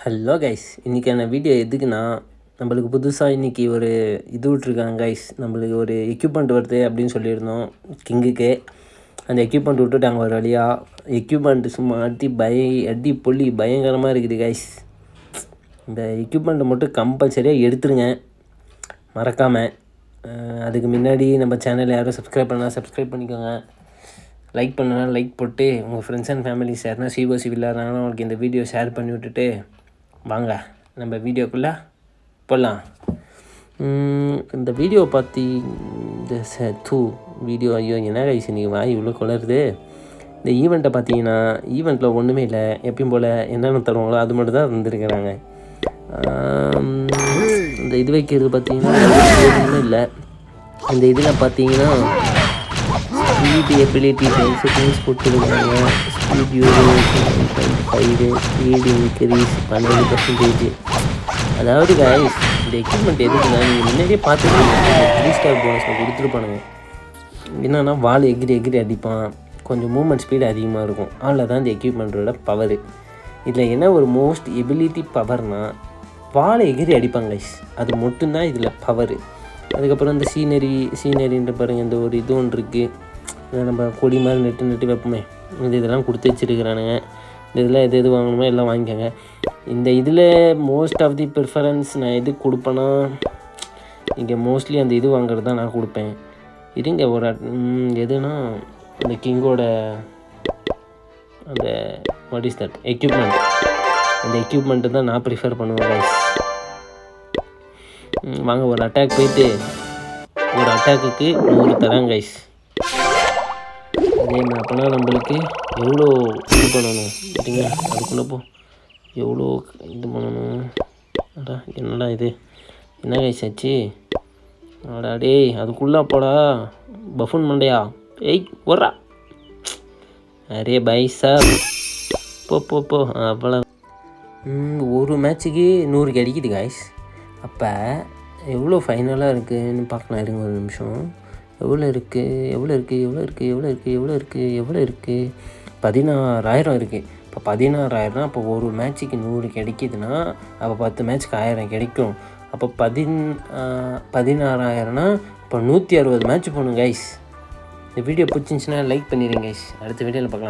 Hello guys, இன்றைக்கான video எதுக்குன்னா, நம்மளுக்கு புதுசாக இன்றைக்கி ஒரு இது விட்ருக்காங்க கைஸ். நம்மளுக்கு ஒரு எக்யூப்மெண்ட் வருது அப்படின்னு சொல்லியிருந்தோம் கிங்குக்கு. அந்த எக்யூப்மெண்ட் விட்டுட்டாங்க ஒரு வழியாக. எக்யூப்மெண்ட்டு சும்மா அடி பொல்லி பயங்கரமாக இருக்குது கைஸ். இந்த எக்யூப்மெண்ட்டை மட்டும் கம்பல்சரியாக எடுத்துருங்க மறக்காமல். அதுக்கு முன்னாடி நம்ம சேனலை யாரும் சப்ஸ்கிரைப் பண்ணால் சப்ஸ்கிரைப் பண்ணிக்கோங்க. லைக் பண்ணனா லைக் போட்டு உங்கள் ஃப்ரெண்ட்ஸ் அண்ட் ஃபேமிலிஸ் யாருன்னா சிஓசி விளையாடுறாங்கன்னா அவங்களுக்கு இந்த வீடியோ ஷேர் பண்ணி விட்டுட்டு வாங்க நம்ம வீடியோக்குள்ளே போடலாம். இந்த வீடியோ பார்த்து இந்த வீடியோ ஐயோ என்ன கைஸ் இன்றைக்கி வாய் இவ்வளோ குளருது. இந்த ஈவெண்ட்டை பார்த்தீங்கன்னா ஈவெண்ட்டில் ஒன்றுமே இல்லை, எப்பயும் போல் என்னென்ன தருவாங்களோ அது மட்டும் தான் இருந்துருக்கிறாங்க. இந்த இது வைக்கிறது பார்த்தீங்கன்னா ஒன்றுமே இல்லை. இந்த இதில் பார்த்தீங்கன்னா ஸ்பீடு எபிலிட்டி செகண்ட்ஸ் கொடுத்துருக்காங்க. Speed speed increase 12%. அதாவது கைஸ், இந்த எக்யூப்மெண்ட் எதுக்குன்னா நீங்கள் முன்னாடியே பார்த்துருக்கீங்க, 3 ஸ்டார் போனஸில் கொடுத்துருப்பானுங்க. என்னென்னா வால் எகிரி அடிப்பான், கொஞ்சம் மூவ்மெண்ட் ஸ்பீடு அதிகமாக இருக்கும். அதில் தான் இந்த எக்யூப்மெண்ட்டோட பவரு. இதில் என்ன ஒரு மோஸ்ட் எபிலிட்டி பவர்னால் வாழை எகிரி அடிப்பாங்க கைஸ், அது மட்டும்தான் இதில் பவரு. அதுக்கப்புறம் இந்த சீனரின்ற பாருங்கள், இந்த ஒரு இது ஒன்று இருக்குது, நம்ம கொடி மாதிரி நெட்டு வைப்போமே, இதெல்லாம் கொடுத்து வச்சுருக்கிறானுங்க. இந்த இதில் எது வாங்கணுமோ எல்லாம் வாங்கிக்கோங்க. இந்த இதில் மோஸ்ட் ஆஃப் தி ப்ரிஃபரன்ஸ் நான் எது கொடுப்பேன்னா, இங்கே மோஸ்ட்லி அந்த இது வாங்குறது தான் நான் கொடுப்பேன். இருங்க ஒரு எதுனா இந்த கிங்கோட அந்த வாட் இஸ் தட் எக்யூப்மெண்ட், அந்த எக்யூப்மெண்ட்டு தான் நான் ப்ரிஃபர் பண்ணுவேன் கைஸ். வாங்க ஒரு அட்டாக் போயிட்டு ஒரு அட்டாக்குக்கு 100 தராங்க கைஸ். அதே மாதிரி அப்போனா நம்மளுக்கு எவ்வளோ இது பண்ணணும் சரிங்க, அதுக்குள்ளே எவ்வளோ இது பண்ணணும். என்னடா இது என்ன கைஸ் ஆச்சு? டேய் அதுக்குள்ளே போடா பஃபுன் மண்டையா, ஏய் ஓடுறா. அரே பை சார் போ அவ்வளோ. ஒரு மேட்ச்சுக்கு 100 கிடைக்குது கைஸ். அப்போ எவ்வளோ ஃபைனலாக இருக்குதுன்னு பார்க்கலாம். இருங்க ஒரு நிமிஷம். எவ்வளோ இருக்குது 16,000 இருக்குது. இப்போ 16,000 அப்போ ஒரு மேட்ச்சுக்கு 100 கிடைக்கிதுன்னா அப்போ 10 மேட்ச்சுக்கு 1000 கிடைக்கும். அப்போ 16,000னா இப்போ 160 மேட்ச் போகணும் கைஸ். இந்த வீடியோ பிடிச்சிருந்துச்சின்னா லைக் பண்ணிடுங்க கைஸ். அடுத்த வீடியோவில் பார்க்கலாம்.